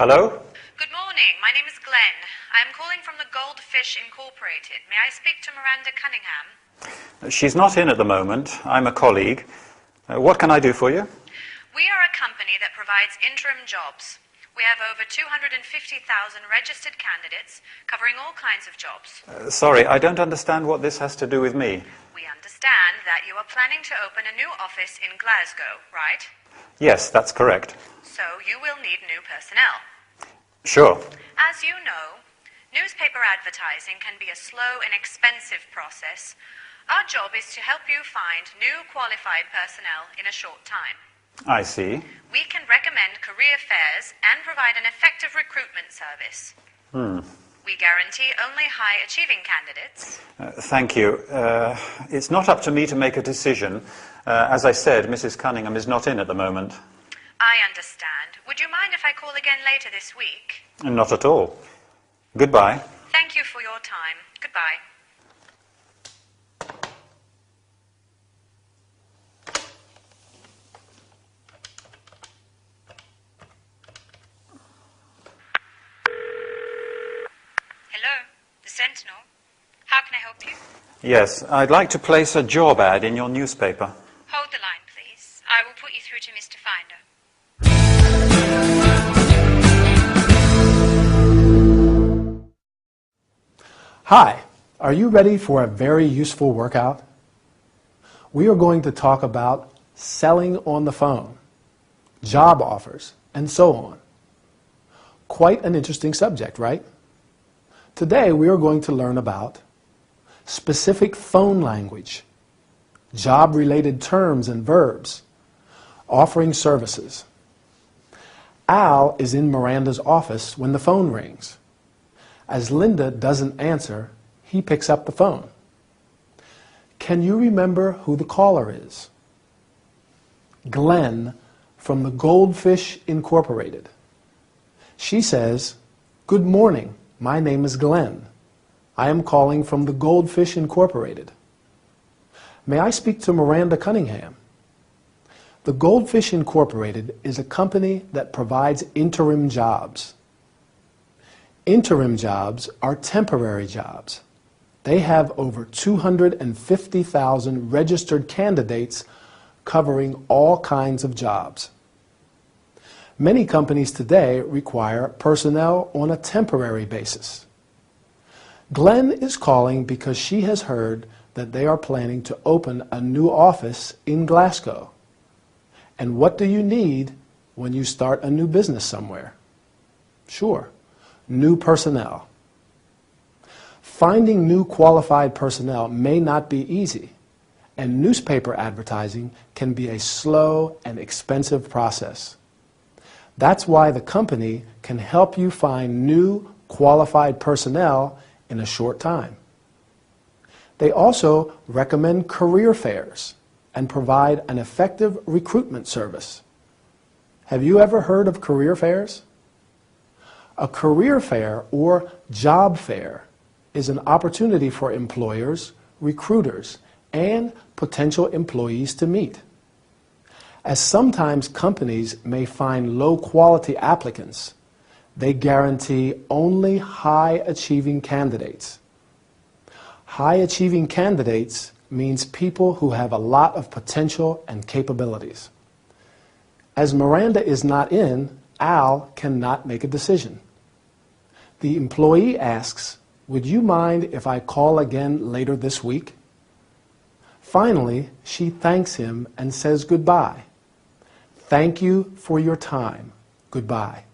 Hello? Good morning. My name is Glenn. I am calling from the Goldfish Incorporated. May I speak to Miranda Cunningham? She's not in at the moment. I'm a colleague. What can I do for you? We are a company that provides interim jobs. We have over 250,000 registered candidates covering all kinds of jobs. Sorry, I don't understand what this has to do with me. We understand that you are planning to open a new office in Glasgow, right? Yes, that's correct. So you will need new personnel. Sure. As you know, newspaper advertising can be a slow and expensive process. Our job is to help you find new qualified personnel in a short time. I see. We can recommend career fairs and provide an effective recruitment service. We guarantee only high-achieving candidates. Thank you. It's not up to me to make a decision. As I said, Mrs. Cunningham is not in at the moment. I understand. Would you mind if I call again later this week? Not at all. Goodbye. Thank you for your time. Goodbye. Hello, the Sentinel. How can I help you? Yes, I'd like to place a job ad in your newspaper. Hold the line, please. I will put you through to Mr. Finder. Hi, are you ready for a very useful workout? We are going to talk about selling on the phone, job offers, and so on. Quite an interesting subject, right? Today we are going to learn about specific phone language, job-related terms and verbs, offering services. Al is in Miranda's office when the phone rings. As Linda doesn't answer, he picks up the phone. Can you remember who the caller is? Glenn from the Goldfish Incorporated. She says, "Good morning, my name is Glenn. I am calling from the Goldfish Incorporated. May I speak to Miranda Cunningham?" The Goldfish Incorporated is a company that provides interim jobs. Interim jobs are temporary jobs. They have over 250,000 registered candidates covering all kinds of jobs. Many companies today require personnel on a temporary basis. Glenn is calling because she has heard that they are planning to open a new office in Glasgow. And what do you need when you start a new business somewhere? Sure, new personnel. Finding new qualified personnel may not be easy, and newspaper advertising can be a slow and expensive process. That's why the company can help you find new qualified personnel in a short time. They also recommend career fairs and provide an effective recruitment service. Have you ever heard of career fairs? A career fair or job fair is an opportunity for employers, recruiters, and potential employees to meet. As sometimes companies may find low-quality applicants, they guarantee only high-achieving candidates. High-achieving candidates means people who have a lot of potential and capabilities. As Miranda is not in, Al cannot make a decision. The employee asks, "Would you mind if I call again later this week?" Finally, she thanks him and says goodbye. "Thank you for your time. Goodbye."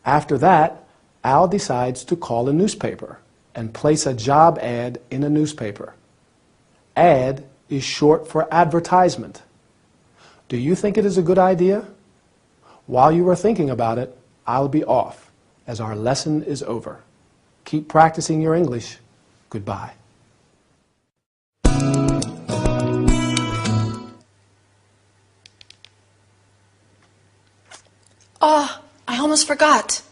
After that, Al decides to call a newspaper and place a job ad in a newspaper. Ad is short for advertisement. Do you think it is a good idea? While you are thinking about it, I'll be off, as our lesson is over. Keep practicing your English. Goodbye. Oh, I almost forgot.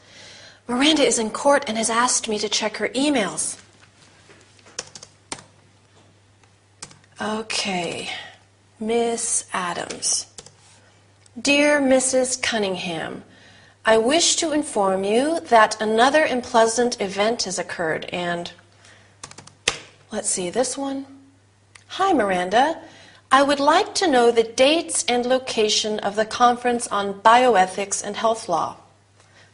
Miranda is in court and has asked me to check her emails. Okay, Miss Adams. Dear Mrs. Cunningham, I wish to inform you that another unpleasant event has occurred and... Let's see, this one. Hi, Miranda. I would like to know the dates and location of the conference on bioethics and health law.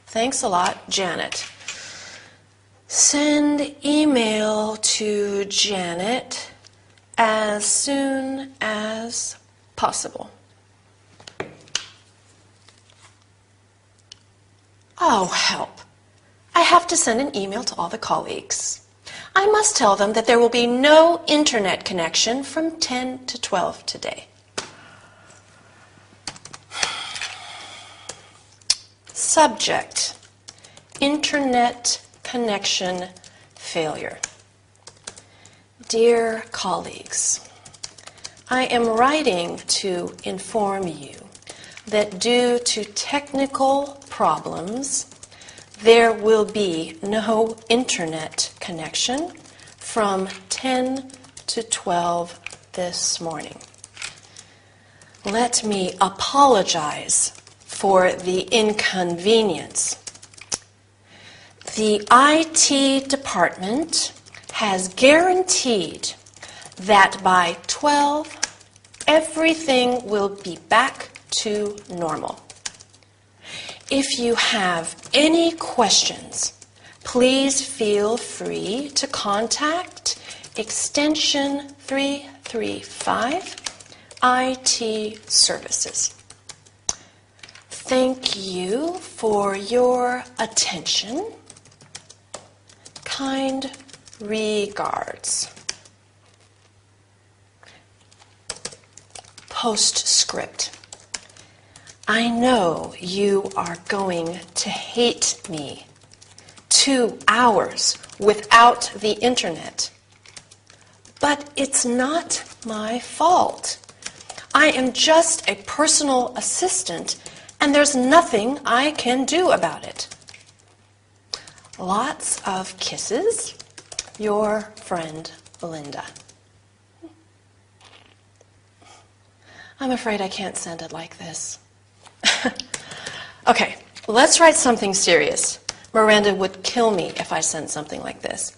Thanks a lot, Janet. Send email to Janet as soon as possible. Oh, help. I have to send an email to all the colleagues. I must tell them that there will be no internet connection from 10 to 12 today. Subject, internet connection failure. Dear colleagues, I am writing to inform you that due to technical problems, there will be no internet connection from 10 to 12 this morning. Let me apologize for the inconvenience. The IT department has guaranteed that by 12, everything will be back to normal. If you have any questions, please feel free to contact extension 335 IT Services. Thank you for your attention. Kind regards. Postscript. I know you are going to hate me. 2 hours without the internet. But it's not my fault. I am just a personal assistant, and there's nothing I can do about it. Lots of kisses. Your friend, Linda. I'm afraid I can't send it like this. Okay, let's write something serious. Miranda would kill me if I sent something like this.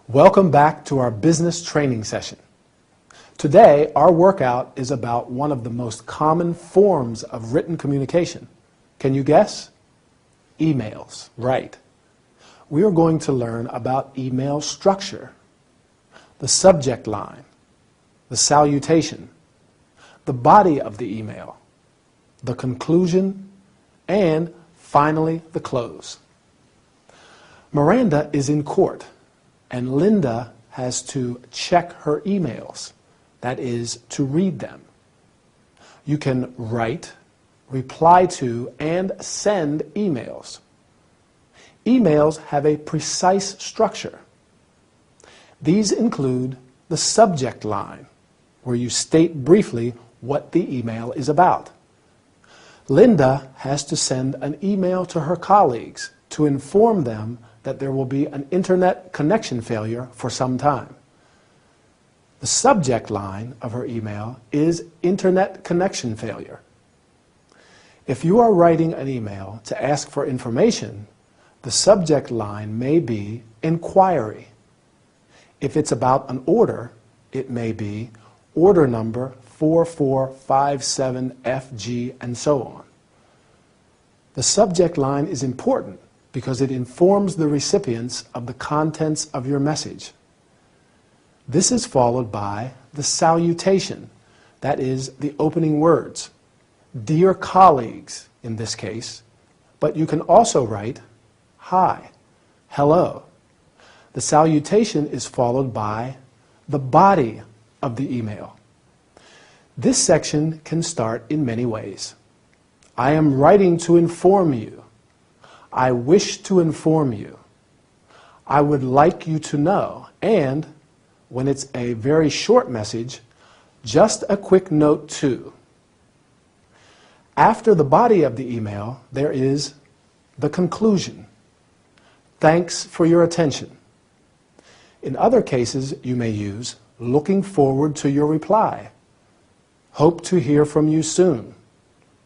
Welcome back to our business training session. Today, our workout is about one of the most common forms of written communication. Can you guess? Emails, right. We are going to learn about email structure, the subject line, the salutation, the body of the email, the conclusion, and finally the close. Miranda is in court, and Linda has to check her emails, that is, to read them. You can write, reply to, and send emails. Emails have a precise structure. These include the subject line, where you state briefly what the email is about. Linda has to send an email to her colleagues to inform them that there will be an internet connection failure for some time. The subject line of her email is internet connection failure. If you are writing an email to ask for information, the subject line may be inquiry. If it's about an order, it may be order number 4457FG and so on. The subject line is important because it informs the recipients of the contents of your message. This is followed by the salutation, that is, the opening words. Dear colleagues, in this case, but you can also write hi, hello. The salutation is followed by the body of the email. This section can start in many ways. I am writing to inform you. I wish to inform you. I would like you to know. And when it's a very short message, just a quick note too. After the body of the email, there is the conclusion. Thanks for your attention. In other cases, you may use looking forward to your reply, hope to hear from you soon,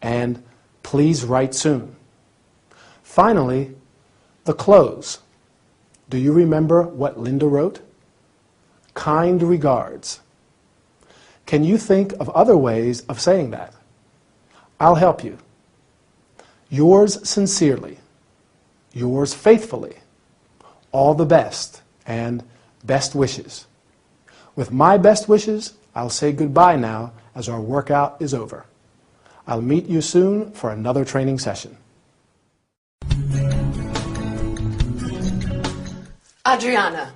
and please write soon. Finally, the close. Do you remember what Linda wrote? Kind regards. Can you think of other ways of saying that? I'll help you. Yours sincerely, yours faithfully, all the best, and best wishes. With my best wishes, I'll say goodbye now as our workout is over. I'll meet you soon for another training session. Adriana,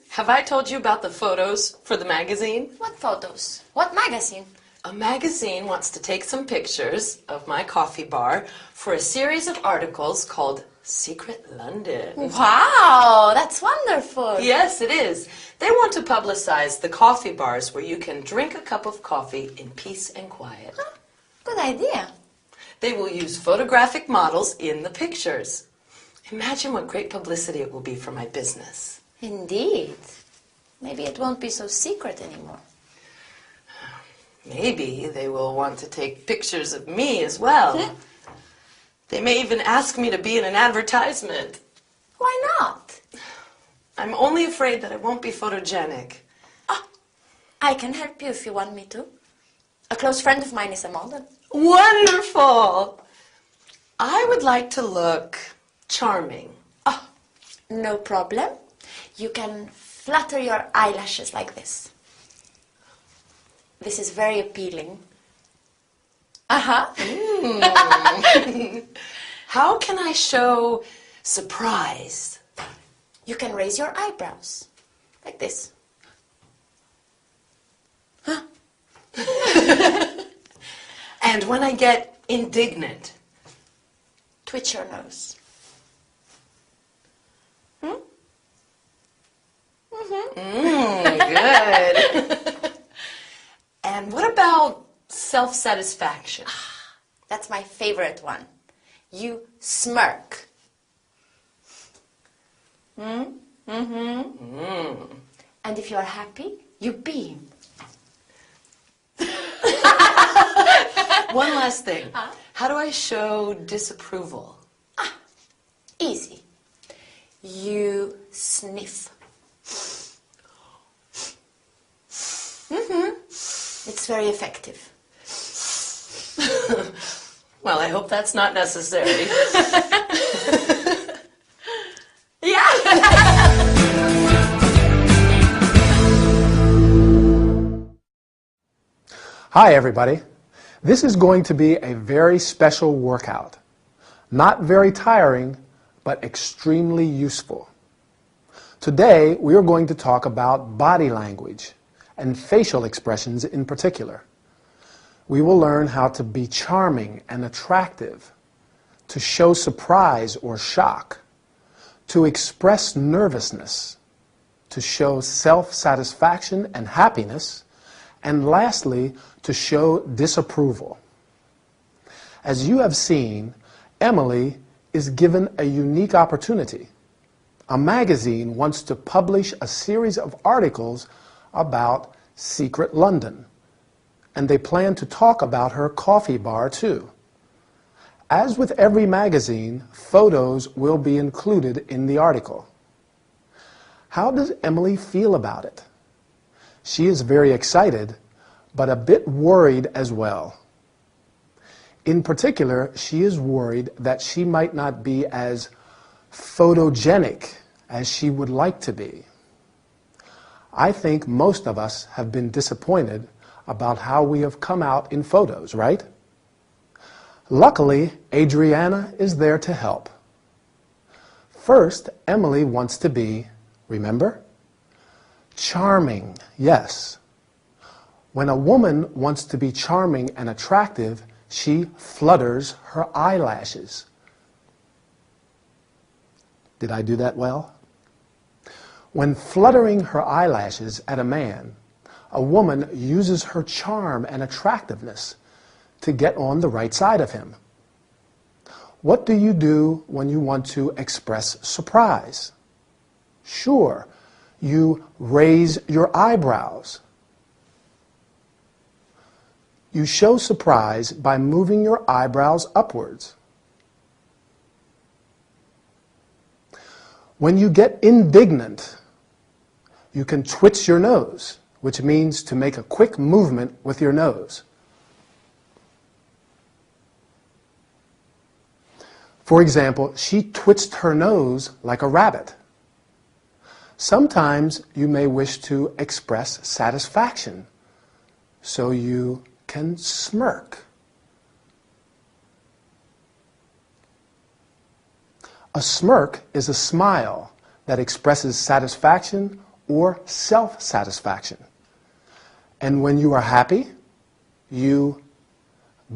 have I told you about the photos for the magazine? What photos? What magazine? A magazine wants to take some pictures of my coffee bar for a series of articles called Secret London. Wow, that's wonderful. Yes, it is. They want to publicize the coffee bars where you can drink a cup of coffee in peace and quiet. Huh, good idea. They will use photographic models in the pictures. Imagine what great publicity it will be for my business. Indeed. Maybe it won't be so secret anymore. Maybe they will want to take pictures of me as well. They may even ask me to be in an advertisement. Why not? I'm only afraid that I won't be photogenic. Oh, I can help you if you want me to. A close friend of mine is a model. Wonderful! I would like to look charming. Oh, no problem. You can flutter your eyelashes like this. This is very appealing. Uh-huh. How can I show surprise? You can raise your eyebrows. Like this. Huh? And when I get indignant? Twitch your nose. Good. And what about self-satisfaction? That's my favorite one. You smirk. And if you're happy, you beam. One last thing. How do I show disapproval? Easy. You sniff. It's very effective. Well, I hope that's not necessary. Yeah. Hi, everybody. This is going to be a very special workout. Not very tiring, but extremely useful. Today, we are going to talk about body language and facial expressions in particular. We will learn how to be charming and attractive, to show surprise or shock, to express nervousness, to show self-satisfaction and happiness, and lastly, to show disapproval. As you have seen, Emily is given a unique opportunity. A magazine wants to publish a series of articles about Secret London, and they plan to talk about her coffee bar too. As with every magazine, photos will be included in the article. How does Emily feel about it? She is very excited, but a bit worried as well. In particular, she is worried that she might not be as photogenic as she would like to be. I think most of us have been disappointed about how we have come out in photos, right? Luckily, Adriana is there to help. First, Emily wants to be, remember? Charming, yes. When a woman wants to be charming and attractive, she flutters her eyelashes. Did I do that well? When fluttering her eyelashes at a man, a woman uses her charm and attractiveness to get on the right side of him. What do you do when you want to express surprise? Sure, You raise your eyebrows. You show surprise by moving your eyebrows upwards. When you get indignant, you can twitch your nose, which means to make a quick movement with your nose. For example, she twitched her nose like a rabbit. Sometimes you may wish to express satisfaction, so you can smirk. A smirk is a smile that expresses satisfaction or self-satisfaction. And when you are happy, you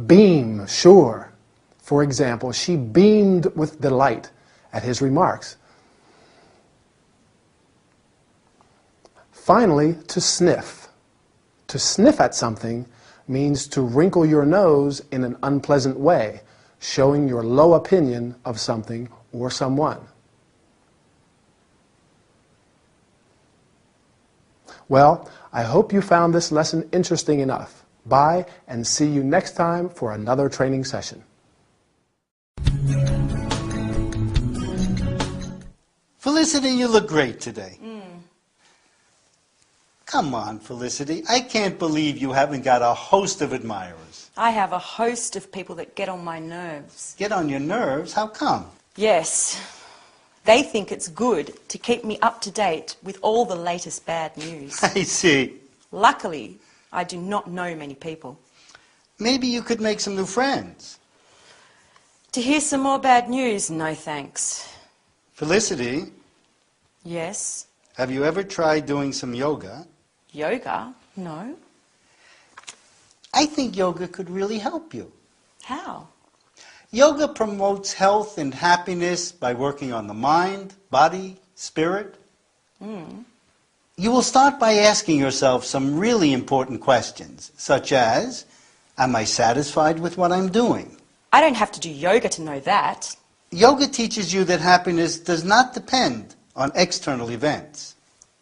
beam, sure. For example, she beamed with delight at his remarks. Finally, to sniff. To sniff at something means to wrinkle your nose in an unpleasant way, showing your low opinion of something or someone. Well, I hope you found this lesson interesting enough. Bye, and see you next time for another training session. Felicity, you look great today. Come on, Felicity. I can't believe you haven't got a host of admirers. I have a host of people that get on my nerves. Get on your nerves? How come? Yes. They think it's good to keep me up to date with all the latest bad news. I see. Luckily, I do not know many people. Maybe you could make some new friends. To hear some more bad news, no thanks. Felicity, Yes. have you ever tried doing some yoga? Yoga? No. I think yoga could really help you. How? Yoga promotes health and happiness by working on the mind, body, spirit. You will start by asking yourself some really important questions, such as, am I satisfied with what I'm doing? I don't have to do yoga to know that. Yoga teaches you that happiness does not depend on external events.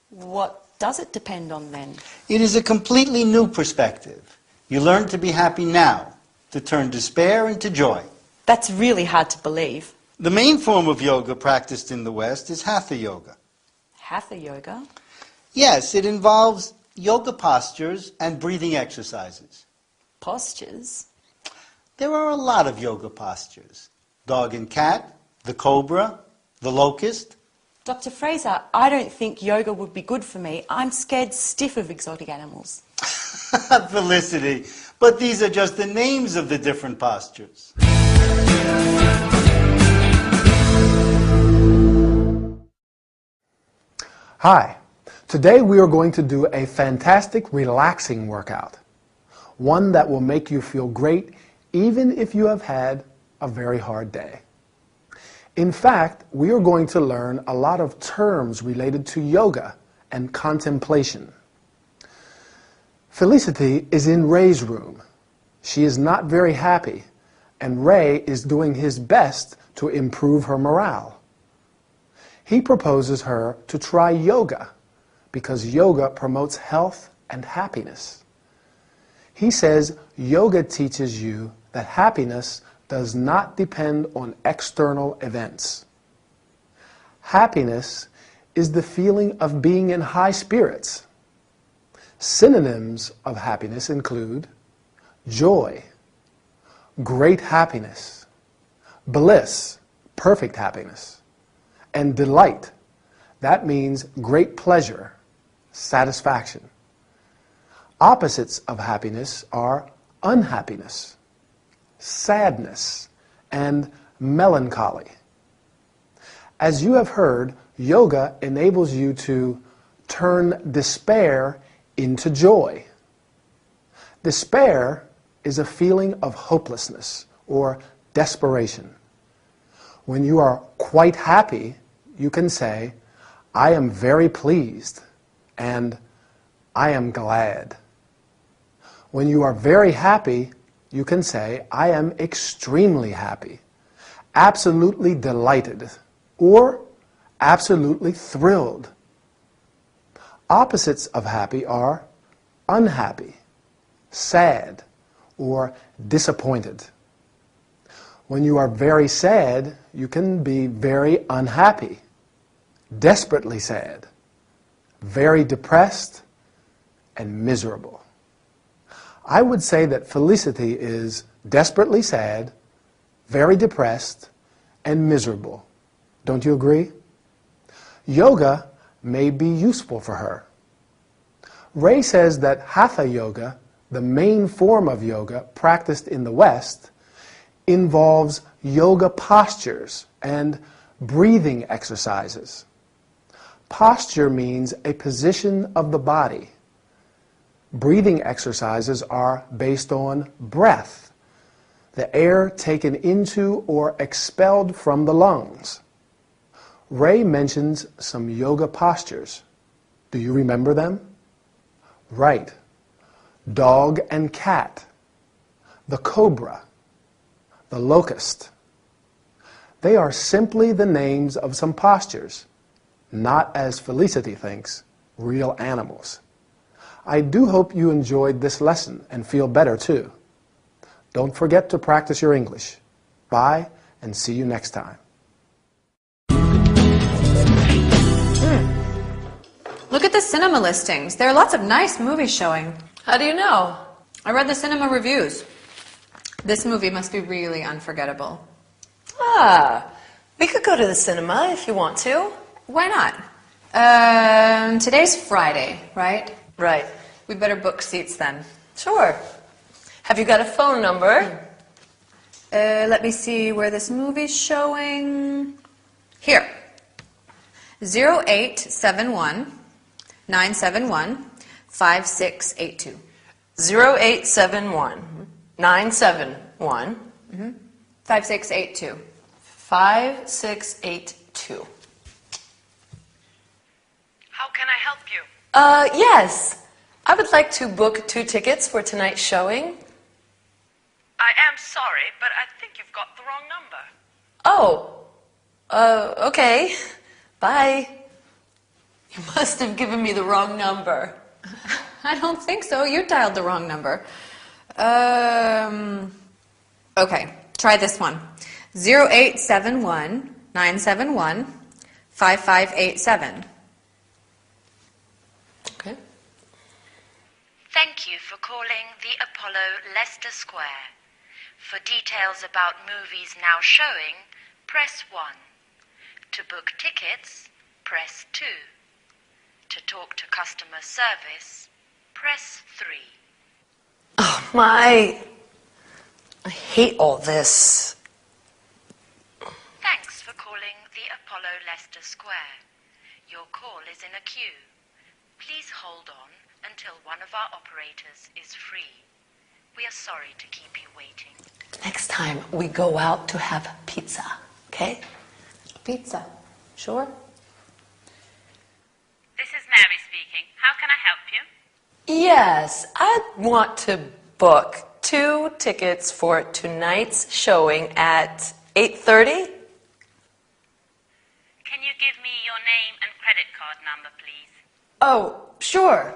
What does it depend on then? It is a completely new perspective. You learn to be happy now, to turn despair into joy. That's really hard to believe. The main form of yoga practiced in the West is Hatha yoga. Hatha yoga? Yes, it involves yoga postures and breathing exercises. Postures? There are a lot of yoga postures. Dog and cat, the cobra, the locust. Dr. Fraser, I don't think yoga would be good for me. I'm scared stiff of exotic animals. Felicity, but these are just the names of the different postures. Hi. Today we are going to do a fantastic relaxing workout. One that will make you feel great even if you have had a very hard day. In fact, we are going to learn a lot of terms related to yoga and contemplation. Felicity is in Ray's room. She is not very happy, and Ray is doing his best to improve her morale. He proposes her to try yoga because yoga promotes health and happiness. He says yoga teaches you that happiness does not depend on external events. Happiness is the feeling of being in high spirits. Synonyms of happiness include joy, great happiness, bliss, perfect happiness, and delight. That means great pleasure, satisfaction. Opposites of happiness are unhappiness, sadness, and melancholy. As you have heard, yoga enables you to turn despair into joy. Despair is a feeling of hopelessness or desperation. When you are quite happy, you can say, I am very pleased, and I am glad. When you are very happy, you can say, I am extremely happy, absolutely delighted, or absolutely thrilled. Opposites of happy are unhappy, sad, or disappointed. When you are very sad, you can be very unhappy, desperately sad, very depressed, and miserable. I would say that Felicity is desperately sad, very depressed, and miserable. Don't you agree? Yoga may be useful for her. Ray says that Hatha Yoga, the main form of yoga practiced in the West, involves yoga postures and breathing exercises. Posture means a position of the body. Breathing exercises are based on breath, the air taken into or expelled from the lungs. Ray mentions some yoga postures. Do you remember them? Right. Dog and cat, the cobra, the locust. They are simply the names of some postures, not, as Felicity thinks, real animals. I do hope you enjoyed this lesson and feel better too. Don't forget to practice your English. Bye, and see you next time. Look at the cinema listings. There are lots of nice movies showing. How do you know? I read the cinema reviews. This movie must be really unforgettable. Ah, we could go to the cinema if you want to. Why not? Today's Friday, right? Right. We better book seats then. Sure. Have you got a phone number? Let me see where this movie's showing. Here. 0871 971 5682. 0871 971 5682. 5682. How can I help you? Yes. I would like to book 2 tickets for tonight's showing. I am sorry, but I think you've got the wrong number. Oh. Okay. Bye. You must have given me the wrong number. I don't think so. You dialed the wrong number. Okay, try this one. 0871 971 5587. Okay. Thank you for calling the Apollo Leicester Square. For details about movies now showing, press 1. To book tickets, press 2. To talk to customer service, press 3. Oh, my. I hate all this. Thanks for calling the Apollo Leicester Square. Your call is in a queue. Please hold on until one of our operators is free. We are sorry to keep you waiting. Next time we go out to have pizza, okay? Pizza. Sure. This is Mary speaking. How can I help you? Yes, I want to book 2 tickets for tonight's showing at 8:30. Can you give me your name and credit card number, please? Oh, sure.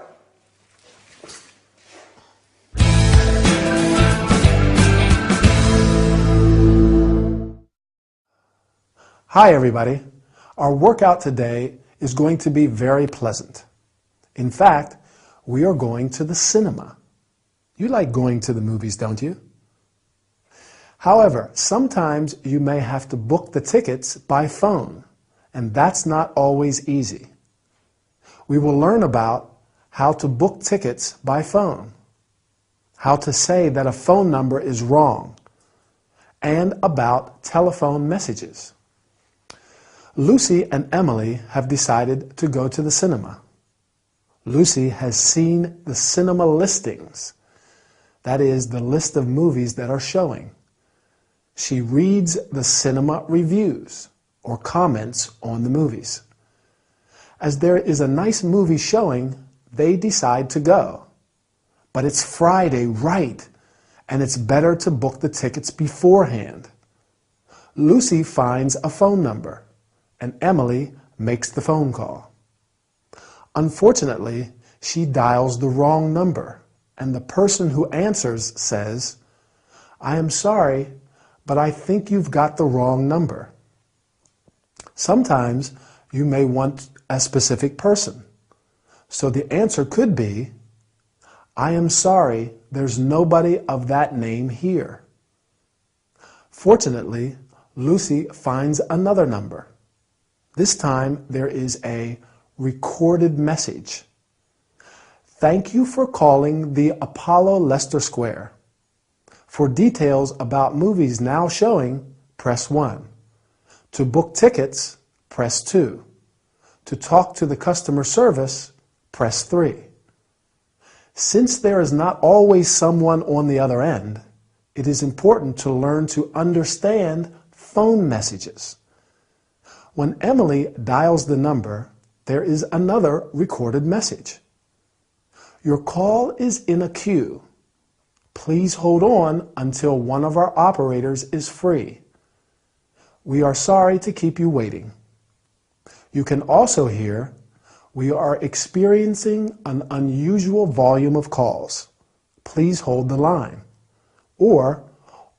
Hi everybody. Our workout today is going to be very pleasant. In fact, we are going to the cinema. You like going to the movies, don't you? However, sometimes you may have to book the tickets by phone, and that's not always easy. We will learn about how to book tickets by phone, how to say that a phone number is wrong, and about telephone messages. Lucy and Emily have decided to go to the cinema. Lucy has seen the cinema listings. That is, the list of movies that are showing. She reads the cinema reviews or comments on the movies. As there is a nice movie showing, they decide to go. But it's Friday, right? And it's better to book the tickets beforehand. Lucy finds a phone number, and Emily makes the phone call. Unfortunately, she dials the wrong number, and the person who answers says, "I am sorry, but I think you've got the wrong number." Sometimes you may want a specific person. So the answer could be, "I am sorry, there's nobody of that name here." Fortunately, Lucy finds another number. This time there is a recorded message. "Thank you for calling the Apollo Leicester Square. For details about movies now showing, press 1. To book tickets, press 2. To talk to the customer service, press 3. Since there is not always someone on the other end, it is important to learn to understand phone messages. When Emily dials the number, there is another recorded message. Your call is in a queue. Please hold on until one of our operators is free. We are sorry to keep you waiting." You can also hear, "We are experiencing an unusual volume of calls. Please hold the line." Or,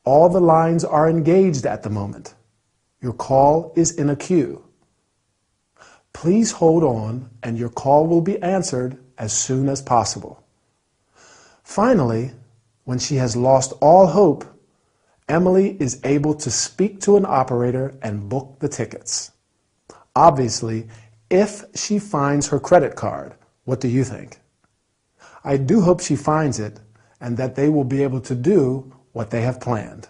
"All the lines are engaged at the moment. Your call is in a queue. Please hold on and your call will be answered as soon as possible." Finally, when she has lost all hope, Emily is able to speak to an operator and book the tickets. Obviously, if she finds her credit card, what do you think? I do hope she finds it and that they will be able to do what they have planned.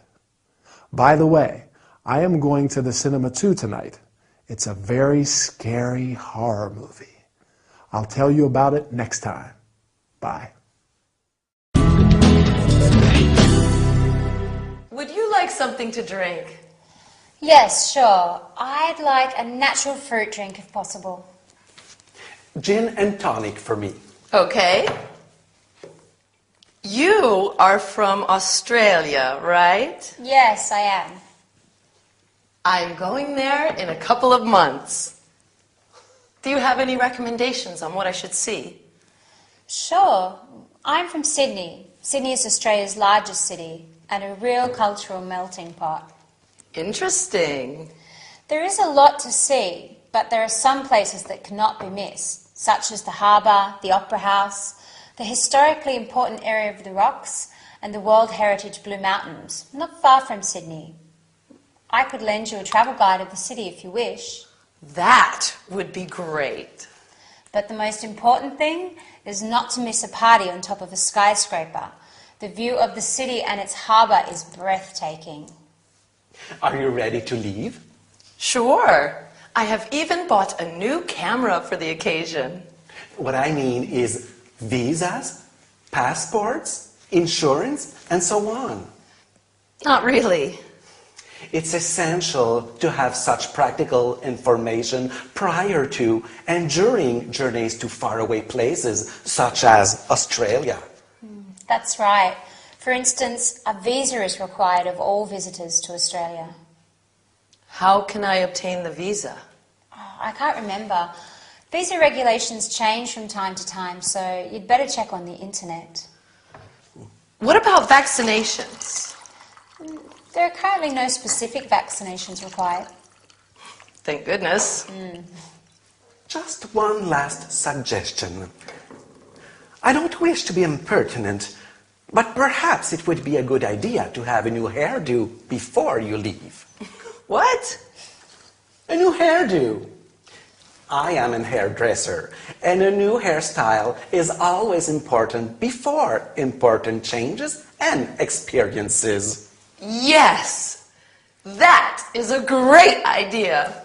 By the way, I am going to the cinema too tonight. It's a very scary horror movie. I'll tell you about it next time. Bye. Would you like something to drink? Yes, sure. I'd like a natural fruit drink if possible. Gin and tonic for me. Okay. You are from Australia, right? Yes, I am. I'm going there in a couple of months. Do you have any recommendations on what I should see? Sure. I'm from Sydney. Sydney is Australia's largest city and a real cultural melting pot. Interesting. There is a lot to see, but there are some places that cannot be missed, such as the harbour, the Opera House, the historically important area of the Rocks, and the World Heritage Blue Mountains, not far from Sydney. I could lend you a travel guide of the city if you wish. That would be great. But the most important thing is not to miss a party on top of a skyscraper. The view of the city and its harbour is breathtaking. Are you ready to leave? Sure. I have even bought a new camera for the occasion. What I mean is visas, passports, insurance, and so on. Not really. It's essential to have such practical information prior to and during journeys to faraway places such as Australia. That's right. For instance, a visa is required of all visitors to Australia. How can I obtain the visa? Oh, I can't remember. Visa regulations change from time to time, so you'd better check on the internet. What about vaccinations? There are currently no specific vaccinations required. Thank goodness. Just one last suggestion. I don't wish to be impertinent, but perhaps it would be a good idea to have a new hairdo before you leave. What? A new hairdo. I am a hairdresser, and a new hairstyle is always important before important changes and experiences. Yes! That is a great idea!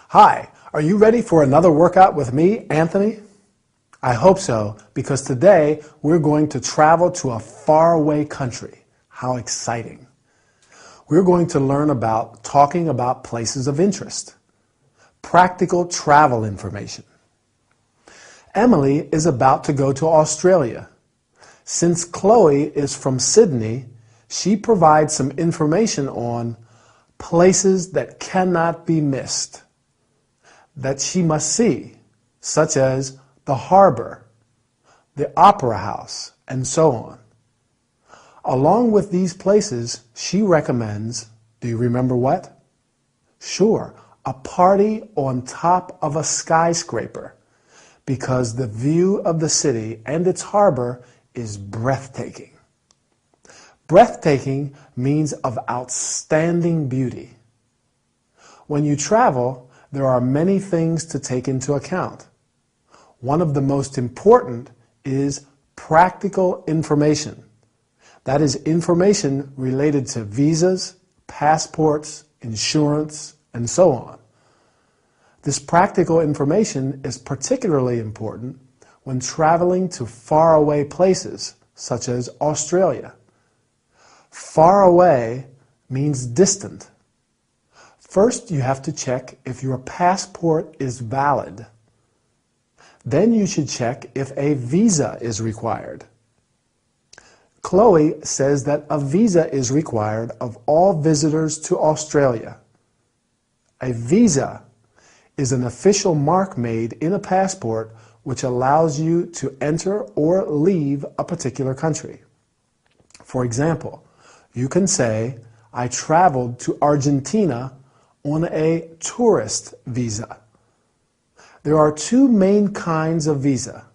Hi, are you ready for another workout with me, Anthony? I hope so, because today we're going to travel to a faraway country. How exciting. We're going to learn about talking about places of interest, practical travel information. Emily is about to go to Australia. Since Chloe is from Sydney, she provides some information on places that cannot be missed, that she must see, such as the harbor, the opera house, and so on. Along with these places, she recommends, do you remember what? Sure, a party on top of a skyscraper, because the view of the city and its harbor is breathtaking. Breathtaking means of outstanding beauty. When you travel, there are many things to take into account. One of the most important is practical information. That is information related to visas, passports, insurance, and so on. This practical information is particularly important when traveling to faraway places, such as Australia. Far away means distant. First, you have to check if your passport is valid. Then you should check if a visa is required. Chloe says that a visa is required of all visitors to Australia. A visa is an official mark made in a passport which allows you to enter or leave a particular country. For example, you can say, I traveled to Argentina on a tourist visa. There are two main kinds of visa,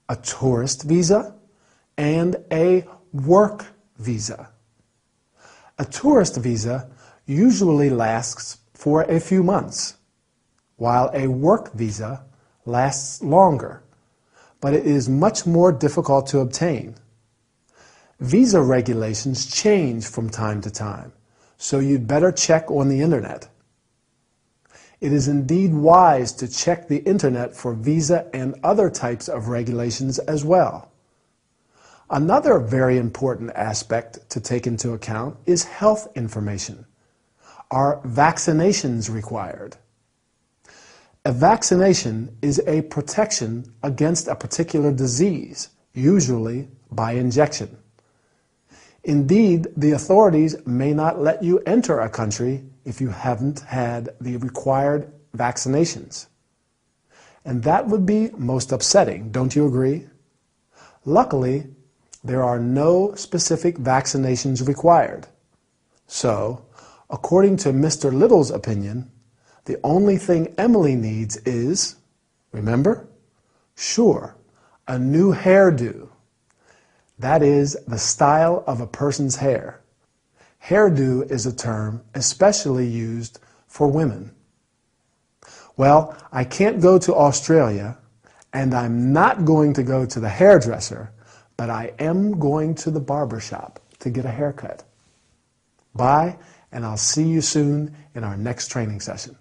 a tourist visa and a work visa. A tourist visa usually lasts for a few months, while a work visa lasts longer, but it is much more difficult to obtain. Visa regulations change from time to time, so you'd better check on the internet. It is indeed wise to check the internet for visa and other types of regulations as well. Another very important aspect to take into account is health information. Are vaccinations required? A vaccination is a protection against a particular disease, usually by injection. Indeed, the authorities may not let you enter a country if you haven't had the required vaccinations. And that would be most upsetting, don't you agree? Luckily, there are no specific vaccinations required. So, according to Mr. Little's opinion, the only thing Emily needs is, remember? Sure, a new hairdo. That is the style of a person's hair. Hairdo is a term especially used for women. Well, I can't go to Australia, and I'm not going to go to the hairdresser, but I am going to the barber shop to get a haircut. Bye, and I'll see you soon in our next training session.